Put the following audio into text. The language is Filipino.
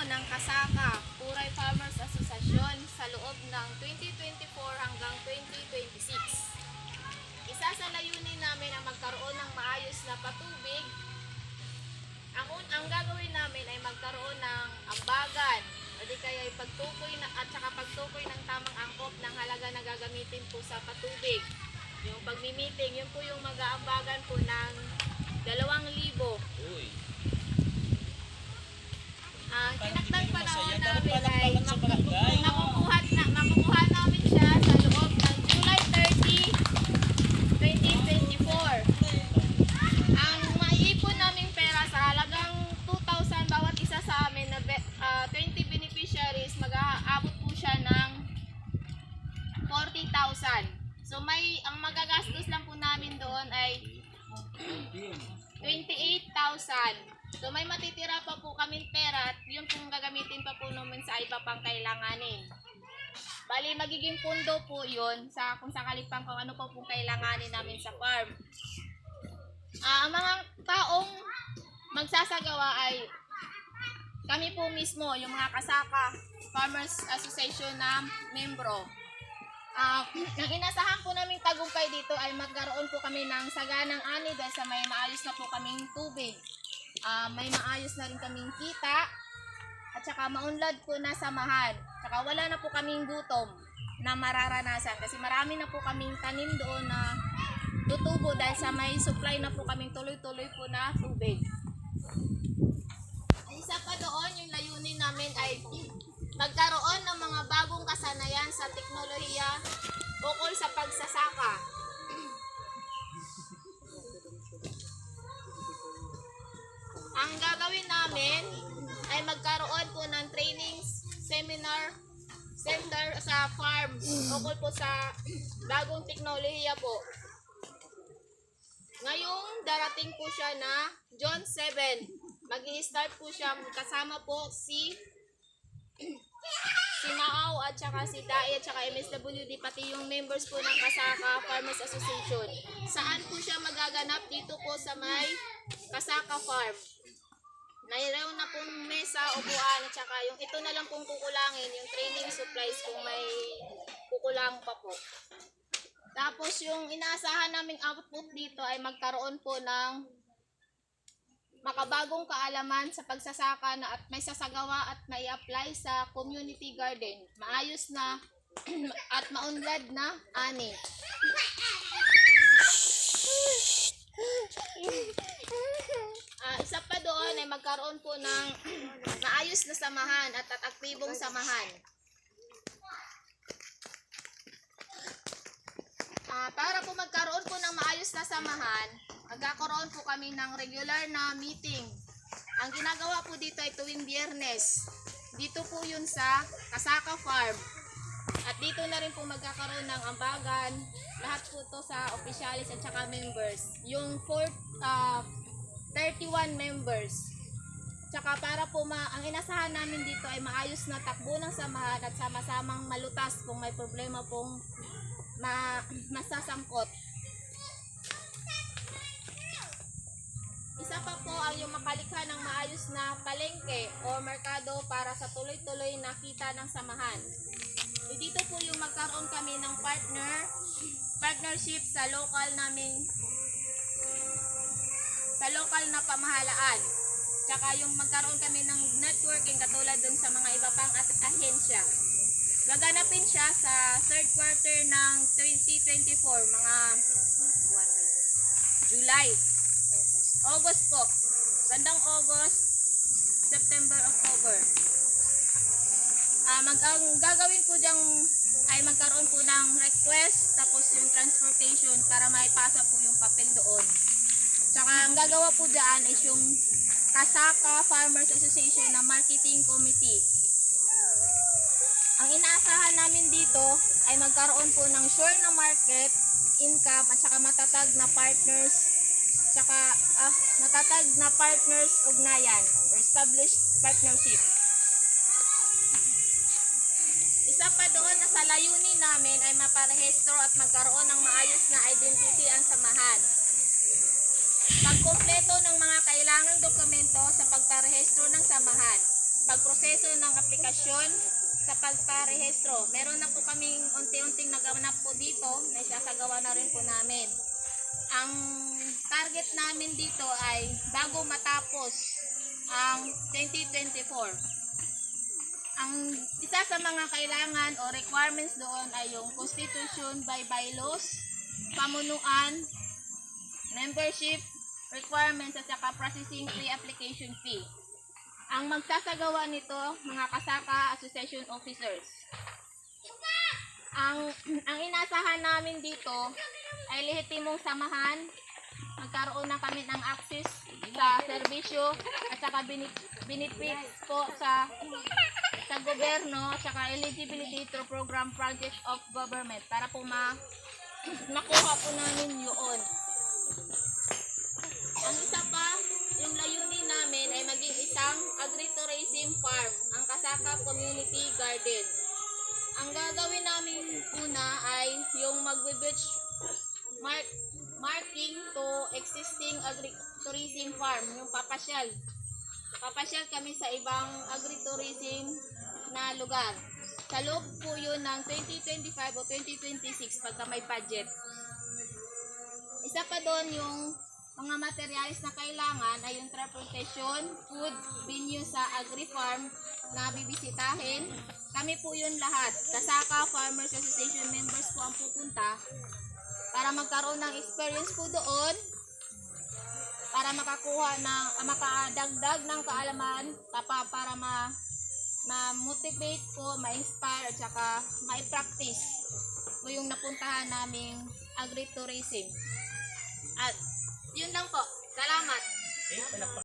ng Kasaka Puray Farmers Association sa loob ng 2024 hanggang 2026. Isa sa layunin namin ang magkaroon ng maayos na patubig. Ang gagawin namin ay magkaroon ng ambagan o di kaya pagtukoy at saka pagtukoy ng tamang angkop ng halaga na gagamitin po sa patubig. Yung pagmi-meeting, yun po yung mag-aambagan po ng 2,000. Tinakdang panahon namin ay makukuha namin siya sa loob ng July 30, 2024. Ang maiipon naming pera sa halagang 2,000 bawat isa sa amin na 20 beneficiaries, mag-aabot po siya ng 40,000. So ang magagastos lang po namin doon ay 28,000. So may matitira pa po kaming pera at yun pong gagamitin pa po namin sa iba pang kailanganin. Bali magiging pundo po yun sa kung sakali pang kung ano pa pong kailanganin namin sa farm. Ang mga taong magsasagawa ay kami po mismo, yung mga Kasaka Farmers Association na membro. Ang inasahan po naming tagumpay dito ay magkaroon po kami ng saganang ani dahil sa may maayos na po kaming tubig. May maayos na rin kaming kita at saka maunlad po na samahan. Saka wala na po kaming gutom na mararanasan kasi marami na po kaming tanim doon na tutubo dahil sa may supply na po kaming tuloy-tuloy po na tubig. Ang isa pa doon, yung layunin namin ay magkaroon ng mga bagong kasanayan sa teknolohiya ukol sa pagsasaka. Ang gagawin namin ay magkaroon po ng training seminar center sa farm ukol po sa bagong teknolohiya po. Ngayong darating po siya na June 7. Mag-i-start po siya kasama po si Maaw at saka si Dai at saka MSWD pati yung members po ng Kasaka Farmers Association. Saan po siya magaganap? Dito po sa may Kasaka Farm. Nailaw na pong mesa, upuan at saka yung ito na lang pong kukulangin, yung training supplies kung may kukulang pa po. Tapos yung inaasahan naming output dito ay magkaroon po ng makabagong kaalaman sa pagsasaka na at may sasagawa at may apply sa community garden. Maayos na at maunlad na ani. Isa pa doon ay magkaroon po ng maayos na samahan at aktibong samahan. Para po magkaroon po ng maayos na samahan, magkakaroon po kami ng regular na meeting. Ang ginagawa po dito ay tuwing Biyernes. Dito po yun sa Kasaka Farm. At dito na rin po magkakaroon ng ambagan. Lahat po to sa officialis at saka members. Yung 31 members. Tsaka para po ang inasahan namin dito ay maayos na takbo ng samahan at sama-samang malutas kung may problema pong masasangkot. Isa pa po ang yung makalikha ng maayos na palengke o merkado para sa tuloy-tuloy na kita ng samahan. Dito po yung magkaroon kami ng partnership sa local na pamahalaan. Tsaka yung magkaroon kami ng networking katulad dun sa mga iba pang ahensya. Gaganapin siya sa third quarter ng 2024, mga July. August po. Bandang August, September, October. Ang gagawin po diyang ay magkaroon po ng request tapos yung transportation para maipasa po yung papel doon. Tsaka ang gagawa po dyan is yung Kasaka Farmers Association na Marketing Committee. Ang inaasahan namin dito ay magkaroon po ng sure na market, income at saka matatag na partners ugnayan or established partnership. Isa pa doon na sa layunin namin ay maparehistro at magkaroon ng maayos na identity ang samahan. Pagkumpleto ng mga kailangang dokumento sa pagparehistro ng samahan. pagproseso ng aplikasyon sa pagparehistro. Meron na po kaming unti-unting naganap po dito, na isasagawa na rin po namin. Ang target namin dito ay bago matapos ang 2024. Ang isa sa mga kailangan o requirements doon ay yung constitution by bylaws, pamunuan, membership requirements at saka processing fee, application fee. Ang magsasagawa nito, mga kasaka association officers. Ang inasahan namin dito ay lehitimong samahan, magkaroon na kami ng access sa serbisyo at saka benefits po sa gobyerno at saka eligibility through program project of government para po makuha po namin yun. Ang isa pa, yung layunin namin ay maging isang agritourism farm, ang Kasaka Community Garden. Ang gagawin namin una ay yung mag-beach marking to existing agritourism farm, yung papasyal. Papasyal kami sa ibang agritourism na lugar. Sa loob po yun ng 2025 o 2026 pagka may budget. Isa pa doon yung mga materials na kailangan ay yung transportation, food, venue sa agri-farm na bibisitahin. Kami po yun lahat. Kasaka Farmers Association members po ang pupunta para magkaroon ng experience po doon, para makadagdag ng kaalaman, para ma-motivate po, ma-inspire at saka ma-practice po yung napuntahan naming agritourism. At yun lang po. Salamat.